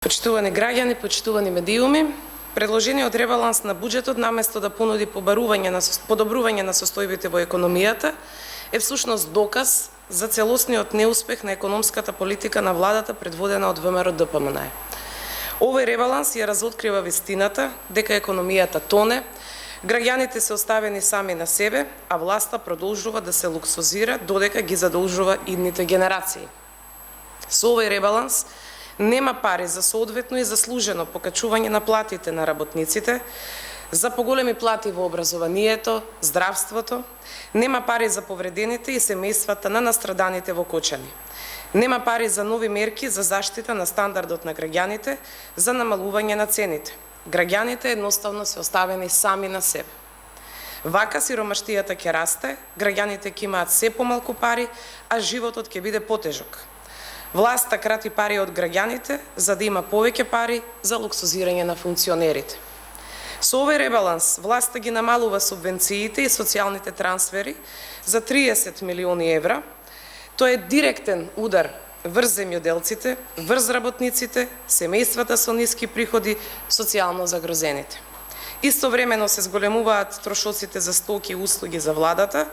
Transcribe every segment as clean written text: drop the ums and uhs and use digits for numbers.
Почитувани граѓани, почитувани медиуми, предложениот ребаланс на буџетот наместо да понуди подобрување на состојбите во економијата е всушност доказ за целосниот неуспех на економската политика на владата предводена од ВМРО-ДПМНЕ. Овој ребаланс ја разоткрива вистината дека економијата тоне, граѓаните се оставени сами на себе, а власта продолжува да се луксозира додека ги задолжува идните генерации. Со овој ребаланс нема пари за соодветно и заслужено покачување на платите на работниците, за поголеми плати во образованието, здравството, нема пари за повредените и семејствата на настраданите во Кочани. Нема пари за нови мерки за заштита на стандардот на граѓаните, за намалување на цените. Граѓаните едноставно се оставени сами на себе. Вака сиромаштијата ќе расте, граѓаните ќе имаат се помалку пари, а животот ќе биде потежок. Власта крати пари од граѓаните за да има повеќе пари за луксузирање на функционерите. Со овој ребаланс власта ги намалува субвенциите и социјалните трансфери за 30 милиони евра. Тоа е директен удар врз земјоделците, врз работниците, семејствата со ниски приходи, социјално загрозените. Истовремено се зголемуваат трошоците за стоки и услуги за владата,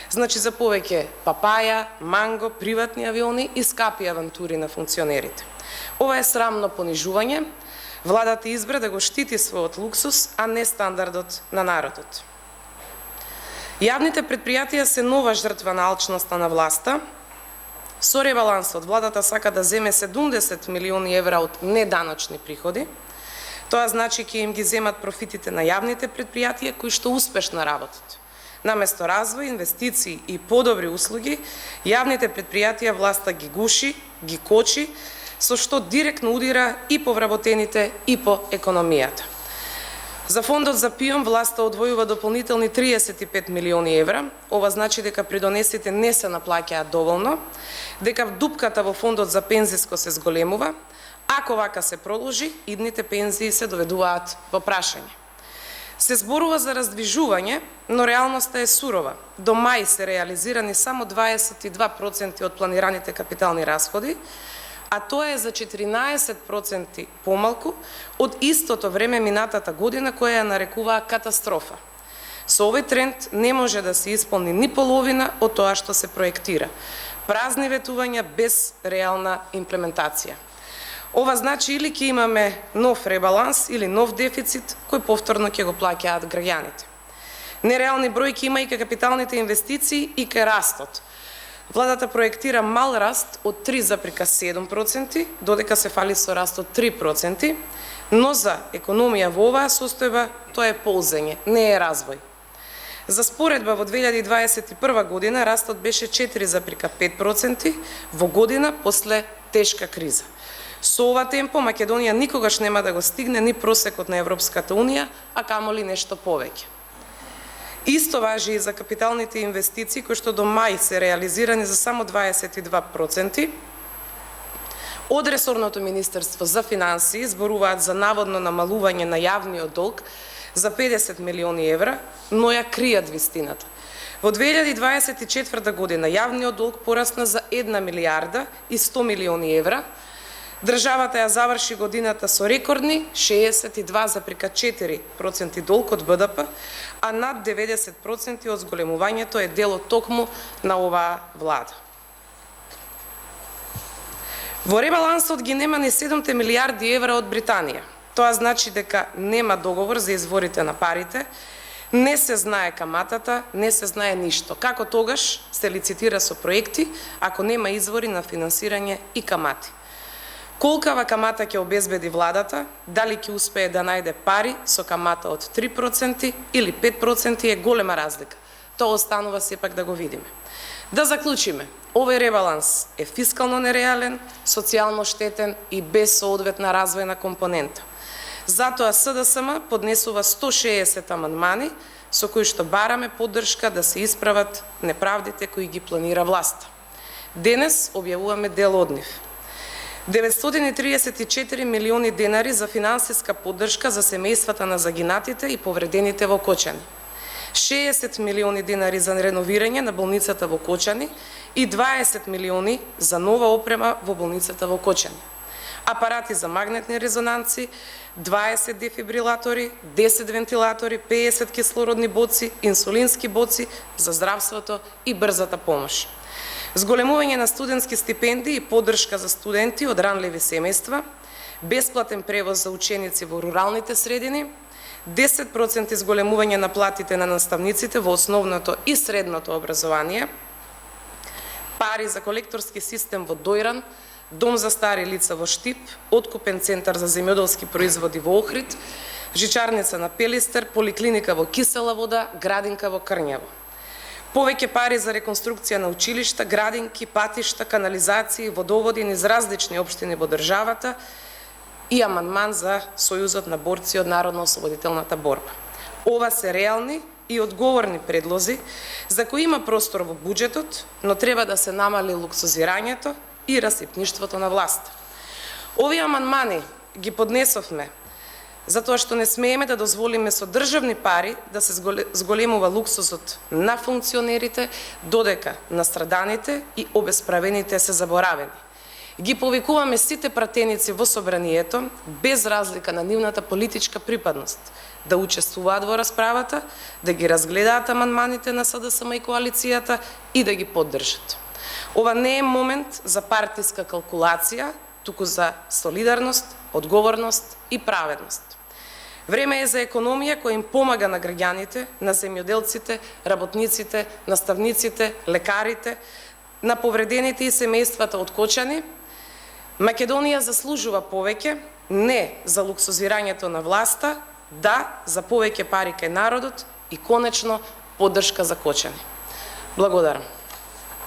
значи за повеќе папаја, манго, приватни авиони и скапи авантури на функционерите. Ова е срамно понижување. Владата избра да го штити својот луксус, а не стандардот на народот. Јавните предпријатија се нова жртва на алчноста на власта. Со ребалансот владата сака да земе 70 милиони евра од неданочни приходи. Тоа значи ќе им ги земат профитите на јавните предпријатија кои што успешно работат. Наместо развој, инвестиции и подобри услуги, јавните предпријатија власта ги гуши, ги кочи, со што директно удира и по вработените и по економијата. За фондот за ПИОМ власта одвојува дополнителни 35 милиони евра. Ова значи дека придонесите не се наплаќаат доволно, дека дупката во фондот за пензиско се зголемува. Ако вака се продолжи, идните пензии се доведуваат во прашање. Се зборува за раздвижување, но реалноста е сурова. До мај се реализирани само 22% од планираните капитални расходи, а тоа е за 14% помалку од истото време минатата година која ја нарекуваа катастрофа. Со овој тренд не може да се исполни ни половина од тоа што се проектира. Празни ветувања без реална имплементација. Ова значи или ќе имаме нов ребаланс или нов дефицит кој повторно ќе го плаќаат граѓаните. Нереални бројки има и кај капиталните инвестиции и кај растот. Владата проектира мал раст од 3,7%, додека се фали со раст од 3%, но за економија во оваа состојба тоа е ползење, не е развој. За споредба во 2021 година растот беше 4,5% во година после тешка криза. Со ова темпо Македонија никогаш нема да го стигне ни просекот на Европската Унија, а камоли нешто повеќе. Исто важи и за капиталните инвестиции, кои што до мај се реализирани за само 22%. Од ресорното Министерство за финансии зборуваат за наводно намалување на јавниот долг за 50 милиони евра, но ја кријат вистината. Во 2024 година јавниот долг порасна за 1 милијарда и 100 милиони евра. Државата ја заврши годината со рекордни 62,4% долг од БДП, а над 90% од зголемувањето е дело токму на оваа влада. Во ребалансот ги нема ни 7 милијарди евра од Британија. Тоа значи дека нема договор за изворите на парите, не се знае каматата, не се знае ништо. Како тогаш се лицитира со проекти, ако нема извори на финансирање и камати? Колкава камата ќе обезбеди владата, дали ќе успее да најде пари со камата од 3% или 5% е голема разлика. Тоа останува сепак да го видиме. Да заклучиме, овој ребаланс е фискално нереален, социјално штетен и без соодветна развојна компонента. Затоа СДСМ поднесува 160 амандмани со кои што бараме поддршка да се исправат неправдите кои ги планира власта. Денес објавуваме дел од нив. 934 милиони денари за финансиска поддршка за семејствата на загинатите и повредените во Кочани. 60 милиони денари за реновирање на болницата во Кочани и 20 милиони за нова опрема во болницата во Кочани. апарати за магнетни резонанци, 20 дефибрилатори, 10 вентилатори, 50 кислородни боци, инсулински боци за здравството и брзата помош. Зголемување на студентски стипендии и поддршка за студенти од ранливи семејства, бесплатен превоз за ученици во руралните средини, 10% зголемување на платите на наставниците во основното и средното образование, пари за колекторски систем во Дојран, дом за стари лица во Штип, откупен центар за земјоделски производи во Охрид, жичарница на Пелистер, поликлиника во Кисела Вода, градинка во Крњево. Повеќе пари за реконструкција на училишта, градинки, патишта, канализации, водоводи низ различни општини во државата и амандман за Сојузот на борци од Народно-ослободителната борба. Ова се реални и одговорни предлози за кои има простор во буџетот, но треба да се намали луксузирањето и расипништвото на власт. Овие амандмани ги поднесовме затоа што не смееме да дозволиме со државни пари да се зголемува луксузот на функционерите, додека настраданите и обесправените се заборавени. Ги повикуваме сите пратеници во собранието, без разлика на нивната политичка припадност, да учествуваат во расправата, да ги разгледаат амандманите на СДСМ и коалицијата и да ги поддржат. Ова не е момент за партиска калкулација, туку за солидарност, одговорност и праведност. Време е за економија која им помага на граѓаните, на земјоделците, работниците, наставниците, лекарите, на повредените и семејствата од Кочани. Македонија заслужува повеќе, не за луксузирањето на власта, да за повеќе пари кај народот и конечно поддршка за Кочани. Благодарам.